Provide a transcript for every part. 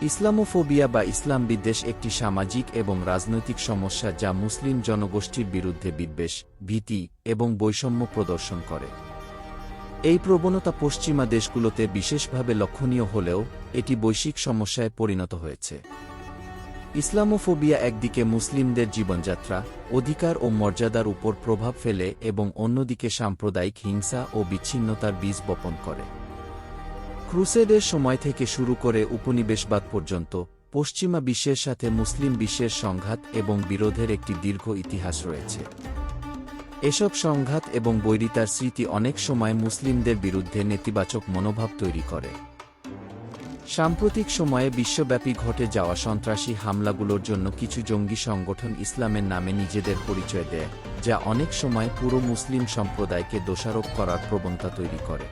Islamophobia বা ইসলাম বিদ্বেষ একটি সামাজিক এবং রাজনৈতিক সমস্যা যা মুসলিম জনগোষ্ঠীর বিরুদ্ধে বিদ্বেষ, ভীতি এবং বৈষম্য প্রদর্শন করে। এই প্রবণতা পশ্চিমা দেশগুলোতে বিশেষভাবে লক্ষণীয় হলেও এটি বৈশ্বিক সমস্যায় পরিণত হয়েছে। ইসলামোফোবিয়া একদিকে মুসলিমদের জীবনযাত্রা, অধিকার ও মর্যাদার উপর প্রভাব ফেলে এবং অন্যদিকে সাম্প্রদায়িক হিংসা ও বিচ্ছিন্নতার বীজ বপন করে। ক্রুসেডের সময় থেকে শুরু করে উপনিবেশবাদ পর্যন্ত পশ্চিমা বিশ্বের সাথে মুসলিম বিশ্বের সংঘাত এবং বিরোধের একটি দীর্ঘ ইতিহাস রয়েছে। এসব সংঘাত এবং বৈরিতার স্মৃতি অনেক সময় মুসলিমদের বিরুদ্ধে নেতিবাচক মনোভাব তৈরি করে। সাম্প্রতিক সময়ে বিশ্বব্যাপী ঘটে যাওয়া সন্ত্রাসী হামলাগুলোর জন্য কিছু জঙ্গি সংগঠন ইসলামের নামে নিজেদের পরিচয় দেয়, যা অনেক সময় পুরো মুসলিম সম্প্রদায়কে দোষারোপ করার প্রবণতা তৈরি করে।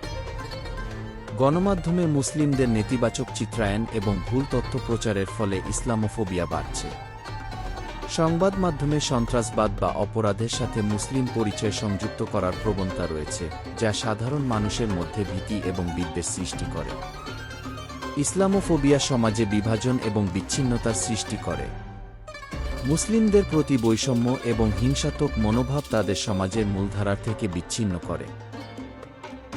গণমাধ্যমে মুসলিমদের নেতিবাচক চিত্রায়ন এবং ভুল তথ্য প্রচারের ফলে ইসলামোফোবিয়া বাড়ছে। সংবাদ মাধ্যমে সন্ত্রাসবাদ বা অপরাধের সাথে মুসলিম পরিচয় সংযুক্ত করার প্রবণতা রয়েছে, যা সাধারণ মানুষের মধ্যে ভীতি এবং বিদ্বেষ সৃষ্টি করে। ইসলামোফোবিয়া সমাজে বিভাজন এবং বিচ্ছিন্নতার সৃষ্টি করে। মুসলিমদের প্রতি বৈষম্য এবং হিংসাত্মক মনোভাব তাদের সমাজের মূলধারার থেকে বিচ্ছিন্ন করে।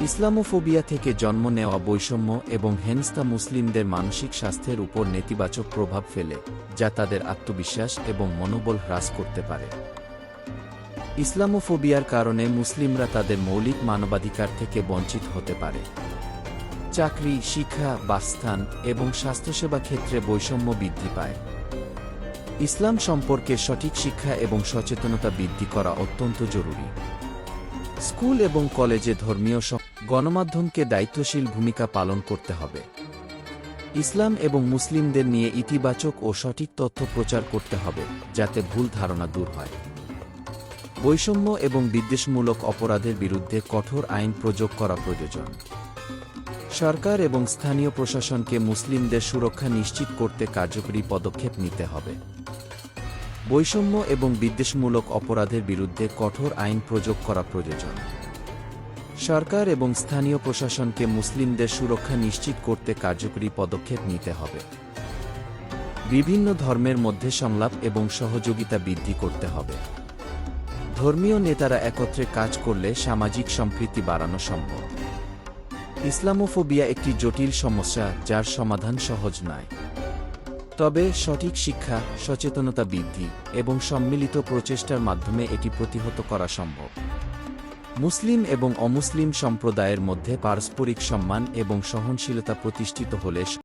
ইসলামোফোবিয়া থেকে জন্ম নেওয়া বৈষম্য এবং হেনস্থা মুসলিমদের মানসিক স্বাস্থ্যের উপর নেতিবাচক প্রভাব ফেলে, যা তাদের আত্মবিশ্বাস এবং মনোবল হ্রাস করতে পারে। ইসলামোফোবিয়ার কারণে মুসলিমরা তাদের মৌলিক মানবাধিকার থেকে বঞ্চিত হতে পারে। চাকরি, শিক্ষা, বাসস্থান এবং স্বাস্থ্যসেবা ক্ষেত্রে বৈষম্য বৃদ্ধি পায়। ইসলাম সম্পর্কে সঠিক শিক্ষা এবং সচেতনতা বৃদ্ধি করা অত্যন্ত জরুরি। স্কুল এবং কলেজে ধর্মীয় গণমাধ্যমকে দায়িত্বশীল ভূমিকা পালন করতে হবে। ইসলাম এবং মুসলিমদের নিয়ে ইতিবাচক ও সঠিক তথ্য প্রচার করতে হবে, যাতে ভুল ধারণা দূর হয়। বৈষম্য এবং বিদ্বেষমূলক অপরাধের বিরুদ্ধে কঠোর আইন প্রয়োগ করা প্রয়োজন। সরকার এবং স্থানীয় প্রশাসনকে মুসলিমদের সুরক্ষা নিশ্চিত করতে কার্যকরী পদক্ষেপ নিতে হবে। বৈষম্য এবং বিদ্বেষমূলক অপরাধের বিরুদ্ধে কঠোর আইন প্রয়োগ করা প্রয়োজন। সরকার এবং স্থানীয় প্রশাসনকে মুসলিমদের সুরক্ষা নিশ্চিত করতে কার্যকরী পদক্ষেপ নিতে হবে। বিভিন্ন ধর্মের মধ্যে সংলাপ এবং সহযোগিতা বৃদ্ধি করতে হবে। ধর্মীয় নেতারা একত্রে কাজ করলে সামাজিক সম্প্রীতি বাড়ানো সম্ভব। ইসলামোফোবিয়া একটি জটিল সমস্যা যার সমাধান সহজ নয়। তবে সঠিক শিক্ষা, সচেতনতা বৃদ্ধি এবং সম্মিলিত প্রচেষ্টার মাধ্যমে এটি প্রতিহত করা সম্ভব। মুসলিম এবং অমুসলিম সম্প্রদায়ের মধ্যে পারস্পরিক সম্মান এবং সহনশীলতা প্রতিষ্ঠিত হলে